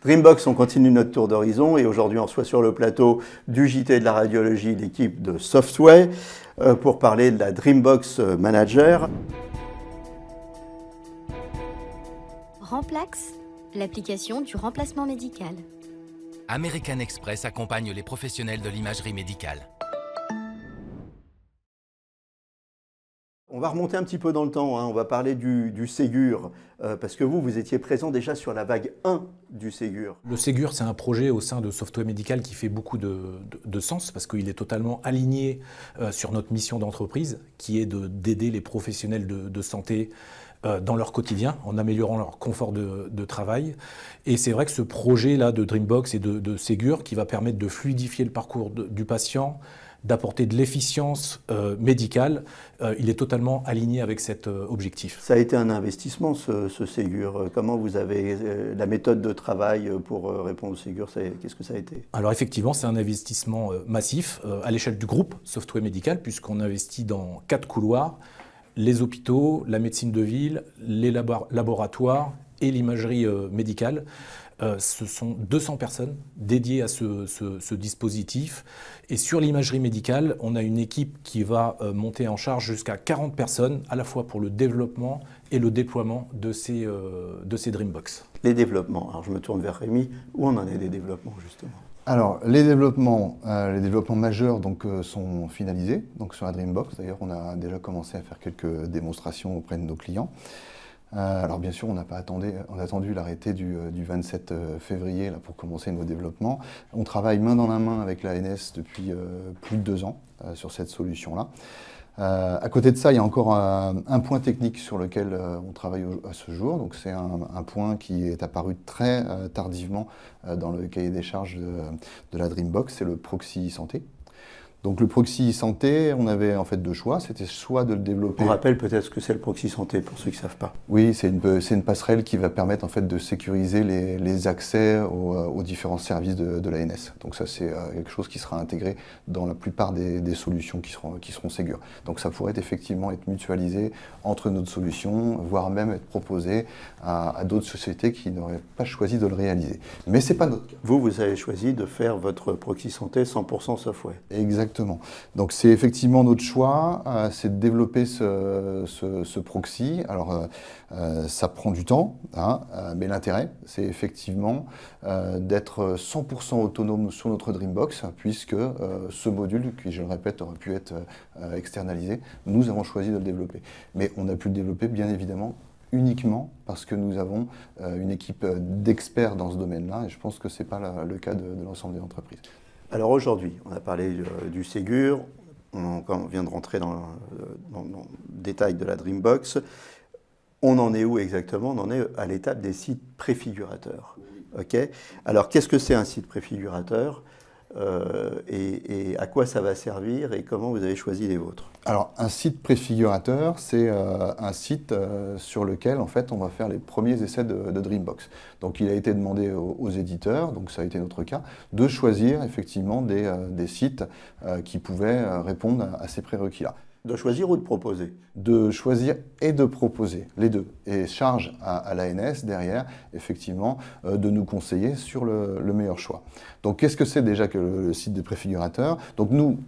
Dreambox, on continue notre tour d'horizon et aujourd'hui on reçoit sur le plateau du JT de la radiologie l'équipe de Softway pour parler de la Dreambox Manager. Remplax, l'application du remplacement médical. American Express accompagne les professionnels de l'imagerie médicale. On va remonter un petit peu dans le temps, on va parler du Ségur, parce que vous étiez présent déjà sur la vague 1 du Ségur. Le Ségur, c'est un projet au sein de Softway Médical qui fait beaucoup de sens, parce qu'il est totalement aligné sur notre mission d'entreprise, qui est d'aider les professionnels de santé dans leur quotidien, en améliorant leur confort de travail. Et c'est vrai que ce projet-là de Dreambox et de Ségur, qui va permettre de fluidifier le parcours du patient, d'apporter de l'efficience médicale, il est totalement aligné avec cet objectif. Ça a été un investissement ce Ségur. Comment vous avez la méthode de travail pour répondre au Ségur, qu'est-ce que ça a été? Alors effectivement, c'est un investissement massif à l'échelle du groupe Softway Médical, puisqu'on investit dans 4 couloirs, les hôpitaux, la médecine de ville, les laboratoires et l'imagerie médicale. Ce sont 200 personnes dédiées à ce dispositif. Et sur l'imagerie médicale, on a une équipe qui va monter en charge jusqu'à 40 personnes, à la fois pour le développement et le déploiement de ces Dreambox. Les développements, alors je me tourne vers Rémi, où on en est des développements justement? Alors, les développements majeurs sont finalisés donc sur la Dreambox. D'ailleurs, on a déjà commencé à faire quelques démonstrations auprès de nos clients. Alors bien sûr, on a attendu l'arrêté du 27 février là, pour commencer nos développements. On travaille main dans la main avec l'ANS depuis plus de 2 ans sur cette solution-là. À côté de ça, il y a encore un point technique sur lequel on travaille à ce jour. Donc c'est un point qui est apparu très tardivement dans le cahier des charges de la Dreambox, c'est le proxy santé. Donc le proxy santé, on avait en fait 2 choix, c'était soit de le développer... On rappelle peut-être ce que c'est le proxy santé pour ceux qui ne savent pas. Oui, c'est une passerelle qui va permettre en fait de sécuriser les accès aux différents services de l'ANS. Donc ça c'est quelque chose qui sera intégré dans la plupart des solutions qui seront Ségur. Donc ça pourrait effectivement être mutualisé entre notre solution, voire même être proposé à d'autres sociétés qui n'auraient pas choisi de le réaliser. Mais c'est pas notre cas. Vous avez choisi de faire votre proxy santé 100% software. Exactement. Donc c'est effectivement notre choix, c'est de développer ce proxy. Alors ça prend du temps, mais l'intérêt c'est effectivement d'être 100% autonome sur notre Dreambox, puisque ce module, qui je le répète aurait pu être externalisé, nous avons choisi de le développer. Mais on a pu le développer bien évidemment uniquement parce que nous avons une équipe d'experts dans ce domaine-là, et je pense que ce n'est pas le cas de l'ensemble des entreprises. Alors aujourd'hui, on a parlé du Ségur, on vient de rentrer dans le détail de la Dreambox. On en est où exactement? On en est à l'étape des sites préfigurateurs. Okay. Alors qu'est-ce que c'est un site préfigurateur et à quoi ça va servir et comment vous avez choisi les vôtres? Alors un site préfigurateur, c'est un site sur lequel en fait on va faire les premiers essais de Dreambox. Donc il a été demandé aux éditeurs, donc ça a été notre cas, de choisir effectivement des sites qui pouvaient répondre à ces prérequis-là. De choisir ou de proposer? De choisir et de proposer, les deux. Et charge à l'ANS derrière, effectivement, de nous conseiller sur le meilleur choix. Donc qu'est-ce que c'est déjà que le site des préfigurateurs? Donc nous,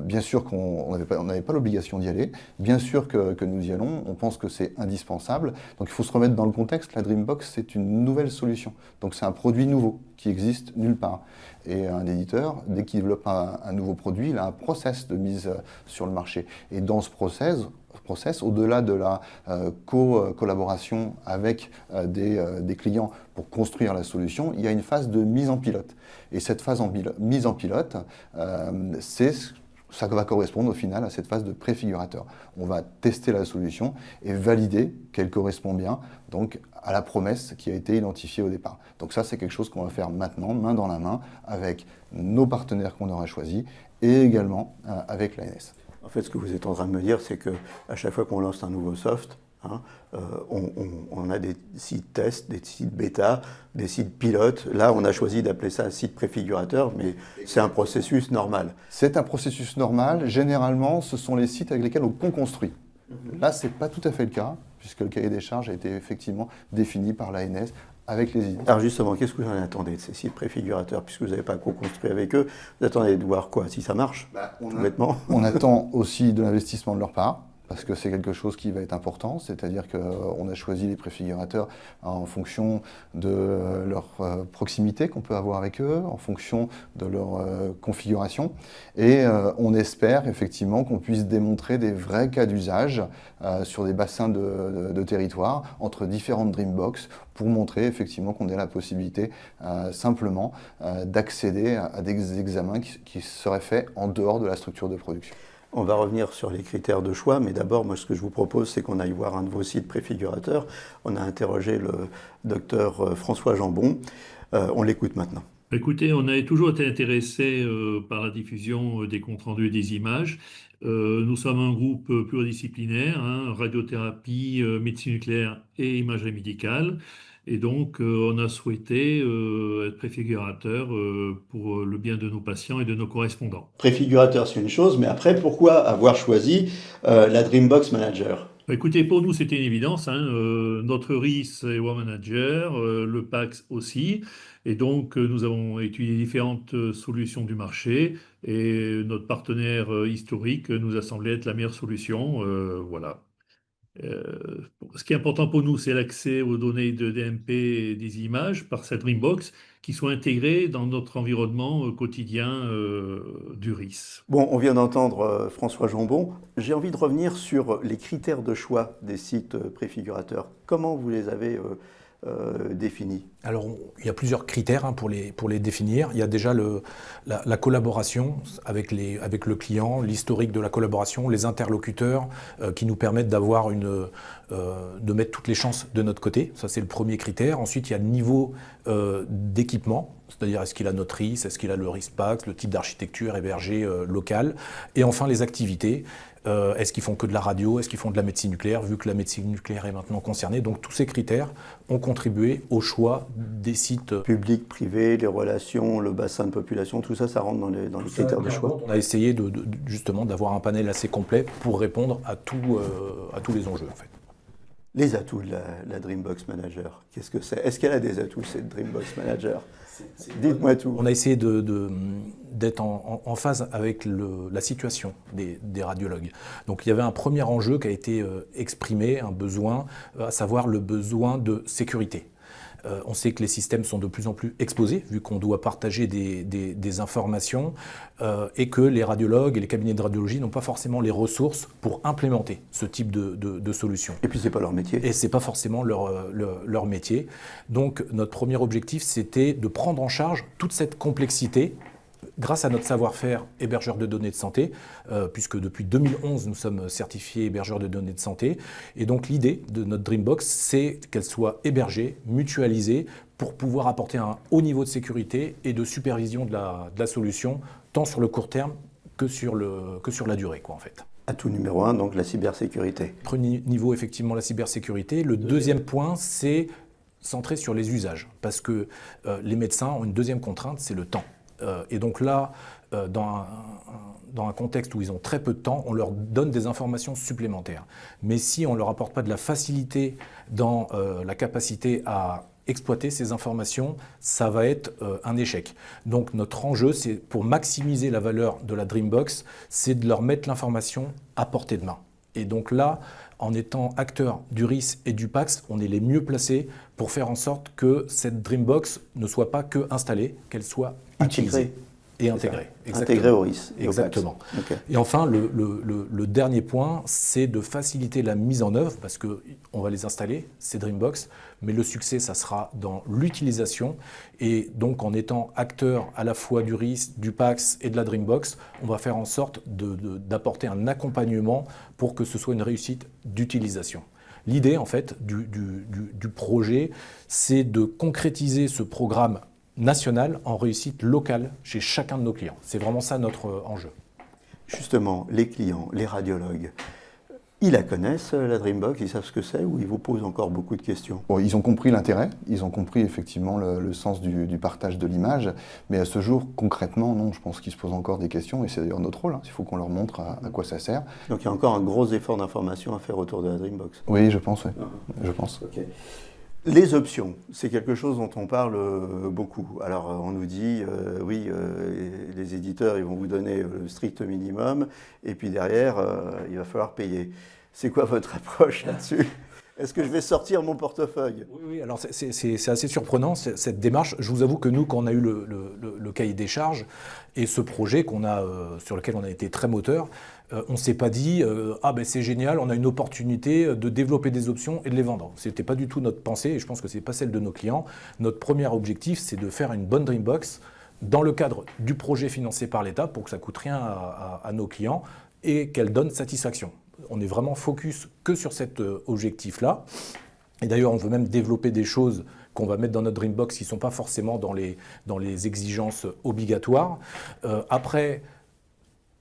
bien sûr qu'on n'avait pas l'obligation d'y aller, bien sûr que nous y allons, on pense que c'est indispensable. Donc il faut se remettre dans le contexte, la Dreambox c'est une nouvelle solution. Donc c'est un produit nouveau qui existe nulle part. Et un éditeur, dès qu'il développe un nouveau produit, il a un process de mise sur le marché. Et dans ce process au-delà de la collaboration avec des clients pour construire la solution, il y a une phase de mise en pilote. Et cette phase mise en pilote, ça va correspondre au final à cette phase de préfigurateur. On va tester la solution et valider qu'elle correspond bien donc, à la promesse qui a été identifiée au départ. Donc ça, c'est quelque chose qu'on va faire maintenant, main dans la main, avec nos partenaires qu'on aura choisis et également avec l'ANS. En fait, ce que vous êtes en train de me dire, c'est qu'à chaque fois qu'on lance un nouveau soft, on a des sites tests, des sites bêta, des sites pilotes. Là, on a choisi d'appeler ça un site préfigurateur, mais c'est un processus normal. C'est un processus normal. Généralement, ce sont les sites avec lesquels on construit. Là, ce n'est pas tout à fait le cas, puisque le cahier des charges a été effectivement défini par l'ANS avec les idées. Alors justement, qu'est-ce que vous en attendez de ces sites préfigurateurs, puisque vous n'avez pas co-construit avec eux? Vous attendez de voir quoi? Si ça marche, tout bêtement. On attend aussi de l'investissement de leur part, parce que c'est quelque chose qui va être important, c'est-à-dire qu'on a choisi les préfigurateurs en fonction de leur proximité qu'on peut avoir avec eux, en fonction de leur configuration, et on espère effectivement qu'on puisse démontrer des vrais cas d'usage sur des bassins de territoire entre différentes Dreambox pour montrer effectivement qu'on ait la possibilité simplement d'accéder à des examens qui seraient faits en dehors de la structure de production. On va revenir sur les critères de choix, mais d'abord, moi, ce que je vous propose, c'est qu'on aille voir un de vos sites préfigurateurs. On a interrogé le docteur François Jambon. On l'écoute maintenant. Écoutez, on a toujours été intéressé par la diffusion des comptes rendus et des images. Nous sommes un groupe pluridisciplinaire, radiothérapie, médecine nucléaire et imagerie médicale. Et donc, on a souhaité être préfigurateur pour le bien de nos patients et de nos correspondants. Préfigurateur, c'est une chose, mais après, pourquoi avoir choisi la Dreambox Manager? Écoutez, pour nous, c'était une évidence. Notre RIS est War Manager, le PAX aussi. Et donc, nous avons étudié différentes solutions du marché. Et notre partenaire historique nous a semblé être la meilleure solution. Voilà. Ce qui est important pour nous, c'est l'accès aux données de DMP et des images par cette Dreambox qui sont intégrées dans notre environnement quotidien du RIS. Bon, on vient d'entendre François Jambon. J'ai envie de revenir sur les critères de choix des sites préfigurateurs. Comment vous les avez définis? Alors, il y a plusieurs critères pour les définir. Il y a déjà la collaboration avec le client, l'historique de la collaboration, les interlocuteurs qui nous permettent de mettre toutes les chances de notre côté. Ça, c'est le premier critère. Ensuite, il y a le niveau d'équipement, c'est-à-dire est-ce qu'il a notre RIS, est-ce qu'il a le RIS-PAX, le type d'architecture hébergée locale. Et enfin, les activités. Est-ce qu'ils font que de la radio? Est-ce qu'ils font de la médecine nucléaire, vu que la médecine nucléaire est maintenant concernée? Donc tous ces critères ont contribué au choix des sites. Public, privé, les relations, le bassin de population, tout ça, ça rentre dans les critères de choix. On a essayé justement d'avoir un panel assez complet pour répondre à tous les enjeux en fait. Les atouts de la Dreambox Manager, qu'est-ce que c'est? Est-ce qu'elle a des atouts, cette Dreambox Manager? Dites-moi tout. On a essayé d'être en phase avec la situation des radiologues. Donc il y avait un premier enjeu qui a été exprimé, un besoin, à savoir le besoin de sécurité. On sait que les systèmes sont de plus en plus exposés, vu qu'on doit partager des informations, et que les radiologues et les cabinets de radiologie n'ont pas forcément les ressources pour implémenter ce type de solution. Et puis c'est pas leur métier. Et c'est pas forcément leur métier. Donc notre premier objectif, c'était de prendre en charge toute cette complexité grâce à notre savoir-faire hébergeur de données de santé, puisque depuis 2011, nous sommes certifiés hébergeurs de données de santé. Et donc l'idée de notre Dreambox, c'est qu'elle soit hébergée, mutualisée, pour pouvoir apporter un haut niveau de sécurité et de supervision de la solution, tant sur le court terme que sur la durée, en fait. Atout numéro 1, donc la cybersécurité. Premier niveau, effectivement, la cybersécurité. Le deuxième point, c'est centré sur les usages, parce que les médecins ont une deuxième contrainte, c'est le temps. Et donc là, dans un contexte où ils ont très peu de temps, on leur donne des informations supplémentaires. Mais si on ne leur apporte pas de la facilité dans la capacité à exploiter ces informations, ça va être un échec. Donc notre enjeu, c'est pour maximiser la valeur de la Dreambox, c'est de leur mettre l'information à portée de main. Et donc là, en étant acteur du RIS et du PAX, on est les mieux placés pour faire en sorte que cette Dreambox ne soit pas que installée, qu'elle soit utilisée et intégrée. Intégrée au RIS. Exactement. Okay. Et enfin, le dernier point, c'est de faciliter la mise en œuvre, parce qu'on va les installer, ces Dreambox, mais le succès, ça sera dans l'utilisation. Et donc, en étant acteur à la fois du RIS, du PAX et de la Dreambox, on va faire en sorte d'apporter un accompagnement pour que ce soit une réussite d'utilisation. L'idée, en fait, du projet, c'est de concrétiser ce programme national en réussite locale chez chacun de nos clients. C'est vraiment ça notre enjeu. Justement, les clients, les radiologues, ils la connaissent, la Dreambox, ils savent ce que c'est, ou ils vous posent encore beaucoup de questions? Bon, ils ont compris l'intérêt, ils ont compris effectivement le sens du partage de l'image, mais à ce jour, concrètement, non, je pense qu'ils se posent encore des questions, et c'est d'ailleurs notre rôle, il faut qu'on leur montre à quoi ça sert. Donc il y a encore un gros effort d'information à faire autour de la Dreambox? Oui, je pense, oui. Je pense. Okay. Les options, c'est quelque chose dont on parle beaucoup. Alors on nous dit, oui, les éditeurs ils vont vous donner le strict minimum, et puis derrière, il va falloir payer. C'est quoi votre approche là-dessus ? Est-ce que je vais sortir mon portefeuille ? Oui, alors c'est assez surprenant cette démarche. Je vous avoue que nous, quand on a eu le cahier des charges et ce projet sur lequel on a été très moteur, on ne s'est pas dit ah ben c'est génial, on a une opportunité de développer des options et de les vendre. Ce n'était pas du tout notre pensée et je pense que ce n'est pas celle de nos clients. Notre premier objectif, c'est de faire une bonne Dreambox dans le cadre du projet financé par l'État pour que ça ne coûte rien à nos clients et qu'elle donne satisfaction. On est vraiment focus que sur cet objectif-là. Et d'ailleurs, on veut même développer des choses qu'on va mettre dans notre Dreambox qui ne sont pas forcément dans les exigences obligatoires. Après,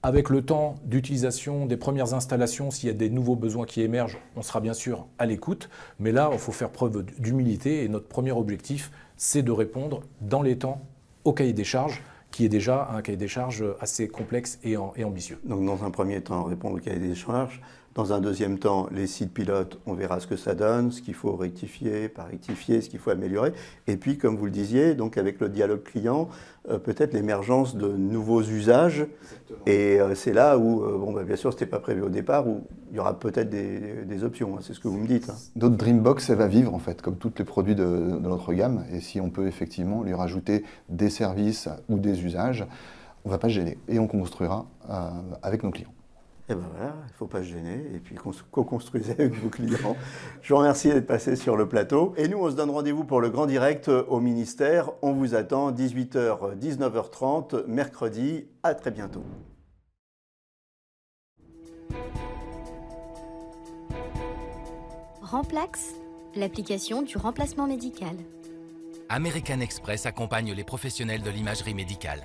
avec le temps d'utilisation des premières installations, s'il y a des nouveaux besoins qui émergent, on sera bien sûr à l'écoute. Mais là, il faut faire preuve d'humilité et notre premier objectif, c'est de répondre dans les temps au cahier des charges, qui est déjà un cahier des charges assez complexe et ambitieux. Donc dans un premier temps, répondre au cahier des charges. Dans un deuxième temps, les sites pilotes, on verra ce que ça donne, ce qu'il faut rectifier, pas rectifier, ce qu'il faut améliorer. Et puis, comme vous le disiez, donc avec le dialogue client, peut-être l'émergence de nouveaux usages. Exactement. Et c'est là où, bien sûr, ce n'était pas prévu au départ, où il y aura peut-être des options. Hein, c'est ce que vous me dites. Hein. Notre Dreambox, elle va vivre, en fait, comme tous les produits de notre gamme. Et si on peut effectivement lui rajouter des services ou des usages, on ne va pas se gêner. Et on construira avec nos clients. Et ben voilà, il ne faut pas se gêner et puis co-construisez avec vos clients. Je vous remercie d'être passé sur le plateau. Et nous, on se donne rendez-vous pour le grand direct au ministère. On vous attend 18h, 19h30, mercredi. À très bientôt. Remplax, l'application du remplacement médical. American Express accompagne les professionnels de l'imagerie médicale.